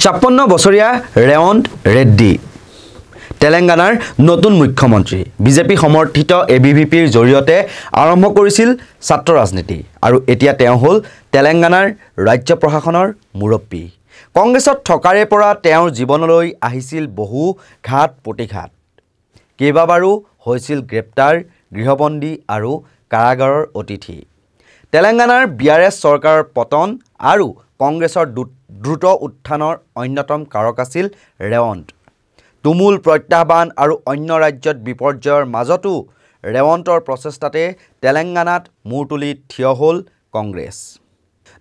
56 বছৰীয়া ৰেৱন্ত ৰেড্ডি তেলেংগানাৰ নতুন মুখ্যমন্ত্ৰী বিজেপি সমৰ্থিত এবিভিপিৰ জৰিয়তে আৰম্ভ কৰিছিল ছাত্ৰ ৰাজনীতি আৰু এতিয়া তেওঁ হ'ল তেলেংগানাৰ ৰাজ্য প্ৰশাসনৰ মুৰব্বী কংগ্ৰেছত থকাৰে পৰা তেওঁৰ জীৱনলৈ আহিছিল বহু ঘাত প্ৰতিঘাত কেইবাবাৰো হৈছিল গ্ৰেপ্তাৰ গৃহবন্দী আৰু কাৰাগাৰৰ অতিথি তেলেংগানাৰ বিআৰএছ চৰকাৰৰ পতন আৰু কংগ্ৰেছৰ দ্ৰুত উত্থানৰ অন্যতম কাৰক আছিল ৰেৱন্ত তুমুল প্ৰত্যাহ্বান আৰু অন্য ৰাজ্যত বিপৰ্যয়ৰ মাজতো ৰেৱন্তৰ প্ৰচেষ্টাতে তেলেংগানাত মূৰ তুলি থিয় হ'ল কংগ্ৰেছ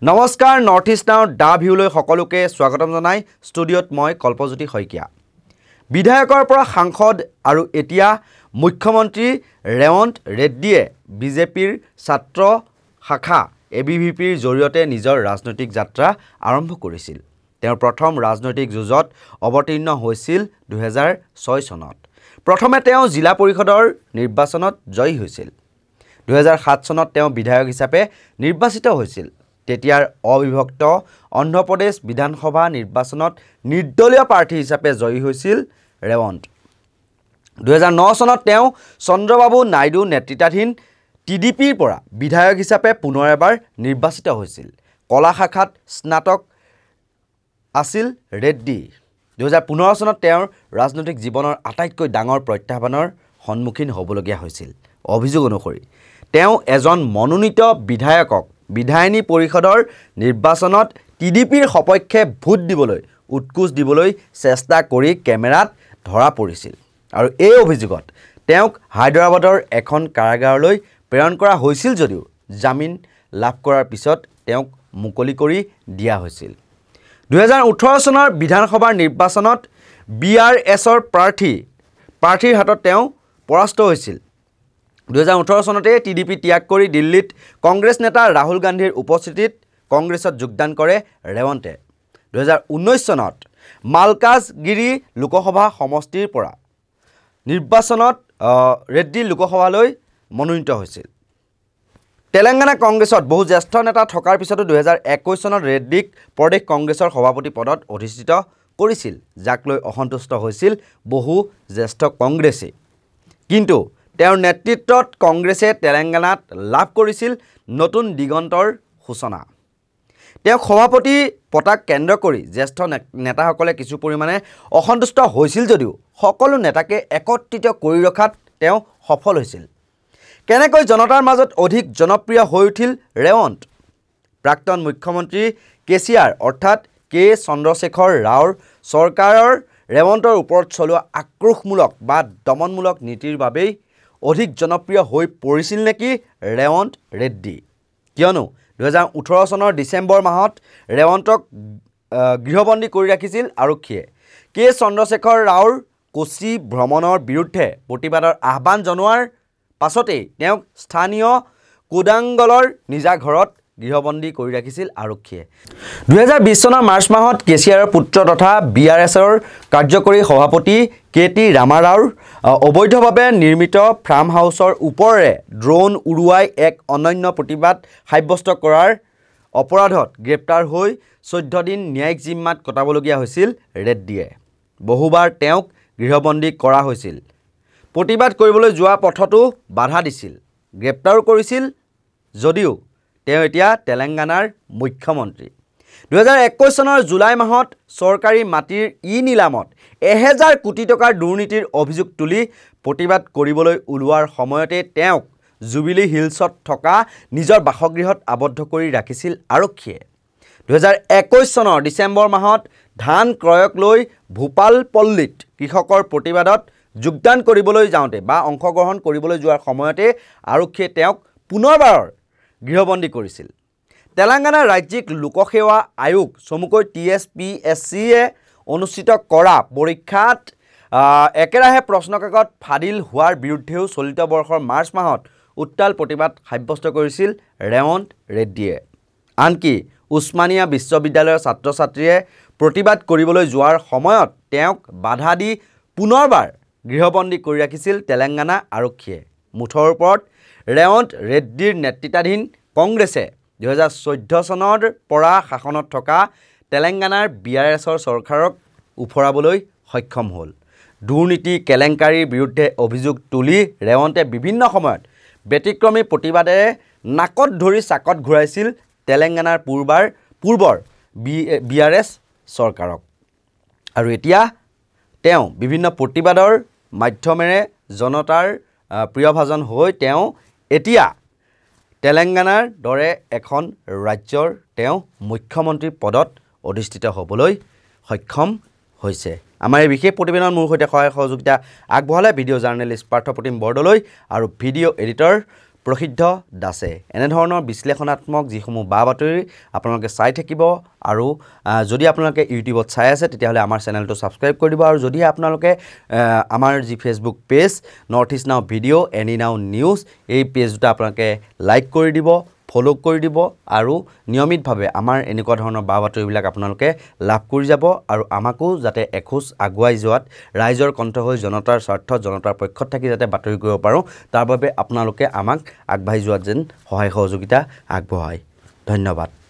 নমস্কাৰ নৰ্থ ইষ্ট নাও ডা ভিউলৈ সকলোকে স্বাগতম জনাই ষ্টুডিঅ'ত মই কল্পজ্যোতি শইকীয়া বিধায়কৰ পৰা সাংসদ আৰু এতিয়া মুখ্যমন্ত্ৰী ৰেৱন্ত ৰেড্ডিয়ে বিজেপিৰ ছাত্ৰ শাখা এবিভিপিৰ জৰিয়তে নিজৰ ৰাজনৈতিক যাত্ৰা আৰম্ভ কৰিছিল তেওঁৰ প্ৰথম ৰাজনৈতিক যুঁজত অৱতীৰ্ণ হৈছিল 2006 চনত প্ৰথমে তেওঁ জিলা পৰিষদৰ নিৰ্বাচনত জয়ী হৈছিল 2007 চনত তেওঁ বিধায়ক হিচাপে নিৰ্বাচিত হৈছিল তেতিয়াৰ অবিভক্ত অন্ধ্ৰপ্ৰদেশ বিধানসভা নিৰ্বাচনত নিৰ্দলীয় প্ৰাৰ্থী হিচাপে জয়ী হৈছিল ৰেৱন্ত 2009 চনত তেওঁ চন্দ্ৰবাবু নাইডু নেতৃত্বাধীন টিডিপিৰ পৰা বিধায়ক হিচাপে পুনৰ এবাৰ নিৰ্বাচিত হৈছিল কলা শাখাত স্নাতক আছিল ৰেড্ডি 2015 চনত তেওঁৰ ৰাজনৈতিক জীৱনৰ আটাইতকৈ ডাঙৰ প্ৰত্যাহ্বানৰ সন্মুখীন হ'বলগীয়া হৈছিল অভিযোগ অনুসৰি তেওঁ এজন মনোনীত বিধায়কক বিধায়িনী পৰিষদৰ নিৰ্বাচনত টিডিপিৰ সপক্ষে ভোট দিবলৈ উৎকোচ দিবলৈ চেষ্টা কৰি কেমেৰাত ধৰা পৰিছিল আৰু এই অভিযোগত তেওঁক হায়দৰাবাদৰ এখন কাৰাগাৰলৈ প্ৰেৰণ কৰা হৈছিল যদিও জামিন লাভ কৰাৰ পিছত তেওঁক মুকলি কৰি দিয়া হৈছিল 2018 চনৰ বিধানসভাৰ নিৰ্বাচনত বিআৰএছৰ প্ৰাৰ্থীৰ হাতত তেওঁ পৰাস্ত হৈছিল 2018 চনতে টিডিপি ত্যাগ কৰি দিল্লীত কংগ্ৰেছ নেতা ৰাহুল গান্ধীৰ উপস্থিতিত কংগ্ৰেছত যোগদান কৰে ৰেৱন্তে 2019 চনত মালকাজগিৰি লোকসভা সমষ্টিৰ পৰা নিৰ্বাচনত ৰেড্ডি লোকসভালৈ মনোনীত হৈছিল তেলেংগানা কংগ্ৰেছত বহু জ্যেষ্ঠ নেতা থকাৰ পিছতো 2021 চনত ৰেড্ডিক প্ৰদেশ কংগ্ৰেছৰ সভাপতি পদত অধিষ্ঠিত কৰিছিল যাক লৈ অসন্তুষ্ট হৈছিল বহু জ্যেষ্ঠ কংগ্ৰেছী কিন্তু তেওঁৰ নেতৃত্বত কংগ্ৰেছে তেলেংগানাত লাভ কৰিছিল নতুন দিগন্তৰ সূচনা তেওঁক সভাপতি পতাক কেন্দ্ৰ কৰি জ্যেষ্ঠ নেতাসকলে কিছু পৰিমাণে অসন্তুষ্ট হৈছিল যদিও সকলো নেতাকে একত্ৰিত কৰি ৰখাত তেওঁ সফল হৈছিল কেনেকৈ জনতাৰ মাজত অধিক জনপ্ৰিয় হৈ উঠিল ৰেৱন্ত প্ৰাক্তন মুখ্যমন্ত্ৰী কেচিআৰ অৰ্থাৎ কে চন্দ্ৰশেখৰ ৰাওৰ চৰকাৰৰ ৰেৱন্তৰ ওপৰত চলোৱা আক্ৰোশমূলক বা দমনমূলক নীতিৰ বাবেই অধিক জনপ্ৰিয় হৈ পৰিছিল নেকি ৰেৱন্ত ৰেড্ডি কিয়নো 2018 চনৰ ডিচেম্বৰ মাহত ৰেৱন্তক গৃহবন্দী কৰি ৰাখিছিল আৰক্ষীয়ে কে চন্দ্ৰশেখৰ ৰাওৰ কোচি ভ্ৰমণৰ বিৰুদ্ধে প্ৰতিবাদৰ আহ্বান জনোৱাৰ পাছতেই তেওঁক স্থানীয় কোদাংগলৰ নিজা ঘৰত গৃহবন্দী কৰি ৰাখিছিল আৰক্ষীয়ে 2020 চনৰ মাৰ্চ মাহত কেচিআৰৰ পুত্ৰ তথা বিআৰএছৰ কাৰ্যকৰী সভাপতি কেটি ৰামাৰাওৰ অবৈধভাৱে নিৰ্মিত ফাৰ্ম হাউচৰ ওপৰেৰে ড্ৰোন উৰুৱাই এক অনন্য প্ৰতিবাদ সাব্যস্ত কৰাৰ অপৰাধত গ্ৰেপ্তাৰ হৈ 14 দিন ন্যায়িক জিম্মাত কটাবলগীয়া হৈছিল ৰেড্ডিয়ে বহুবাৰ তেওঁক গৃহবন্দী কৰা হৈছিল প্ৰতিবাদ কৰিবলৈ যোৱা পথতো বাধা দিছিল গ্ৰেপ্তাৰো কৰিছিল যদিও তেওঁ এতিয়া তেলেংগানাৰ মুখ্যমন্ত্ৰী 2021 চনৰ জুলাই মাহত চৰকাৰী মাটিৰ নিলামত 1000 কোটি টকাৰ দুৰ্নীতিৰ অভিযোগ তুলি প্ৰতিবাদ কৰিবলৈ ওলোৱাৰ সময়তে তেওঁক জুবিলি হিলছত থকা নিজৰ বাসগৃহত আবদ্ধ কৰি ৰাখিছিল আৰক্ষীয়ে 2021 চনৰ ডিচেম্বৰ মাহত ধান ক্ৰয়ক লৈ ভূপালপল্লীত কৃষকৰ প্ৰতিবাদত যোগদান কৰিবলৈ যাওঁতে বা অংশগ্ৰহণ কৰিবলৈ যোৱাৰ সময়তে আৰক্ষীয়ে তেওঁক পুনৰবাৰৰ গৃহবন্দী কৰিছিল তেলেংগানা ৰাজ্যিক লোকসেৱা আয়োগ চমুকৈ TSPSCয়ে অনুষ্ঠিত কৰা পৰীক্ষাত একেৰাহে প্ৰশ্নকাকত ফাদিল হোৱাৰ বিৰুদ্ধেও চলিত বৰ্ষৰ মাৰ্চ মাহত উত্তাল প্ৰতিবাদ সাব্যস্ত কৰিছিল ৰেৱন্ত ৰেড্ডিয়ে আনকি উছমানিয়া বিশ্ববিদ্যালয়ৰ ছাত্ৰ ছাত্ৰীয়ে প্ৰতিবাদ কৰিবলৈ যোৱাৰ সময়ত তেওঁক বাধা দি পুনৰবাৰ গৃহবন্দী কৰি ৰাখিছিল তেলেংগানা আৰক্ষীয়ে মুঠৰ ওপৰত ৰেৱন্ত ৰেড্ডিৰ নেতৃত্বাধীন কংগ্ৰেছে 2014 চনৰ পৰা শাসনত থকা তেলেংগানাৰ BRSৰ চৰকাৰক উফৰাবলৈ সক্ষম হ'ল দুৰ্নীতি কেলেংকাৰীৰ বিৰুদ্ধে অভিযোগ তুলি ৰেৱন্তে বিভিন্ন সময়ত ব্যতিক্ৰমী প্ৰতিবাদেৰে নাকত ধৰি চাকত ঘূৰাইছিল তেলেংগানাৰ পূৰ্বৰ BRS চৰকাৰক আৰু এতিয়া তেওঁ বিভিন্ন প্ৰতিবাদৰ মাধ্যমেৰে জনতাৰ প্ৰিয়ভাজন হৈ তেওঁ এতিয়া তেলেংগানাৰ দৰে এখন ৰাজ্যৰ তেওঁ মুখ্যমন্ত্ৰী পদত অধিষ্ঠিত হ'বলৈ সক্ষম হৈছে আমাৰ এই বিশেষ প্ৰতিবেদন মোৰ সৈতে সহায় সহযোগিতা আগবঢ়ালে ভিডিঅ' জাৰ্নেলিষ্ট পাৰ্থপ্ৰতিম বৰদলৈ আৰু ভিডিঅ' এডিটৰ প্ৰসিদ্ধ দাসে এনেধৰণৰ বিশ্লেষণাত্মক যিসমূহ বা বাতৰি আপোনালোকে চাই থাকিব আৰু যদি আপোনালোকে ইউটিউবত চাই আছে তেতিয়াহ'লে আমাৰ চেনেলটো ছাবস্ক্ৰাইব কৰি দিব আৰু যদি আপোনালোকে আমাৰ যি ফেচবুক পেজ নৰ্থ ইষ্ট নাও ভিডিঅ' এনি নাও নিউজ এই পেজটো আপোনালোকে লাইক কৰি দিব ফ'ল' কৰি দিব আৰু নিয়মিতভাৱে আমাৰ এনেকুৱা ধৰণৰ বা বাতৰিবিলাক আপোনালোকে লাভ কৰি যাব আৰু আমাকো যাতে এখোজ আগুৱাই যোৱাত ৰাইজৰ কণ্ঠ হৈ জনতাৰ স্বাৰ্থত জনতাৰ পক্ষত থাকি যাতে বাতৰি কৰিব পাৰোঁ তাৰ বাবে আপোনালোকে আমাক আগবাঢ়ি যোৱাত যেন সহায় সহযোগিতা আগবঢ়ায় ধন্যবাদ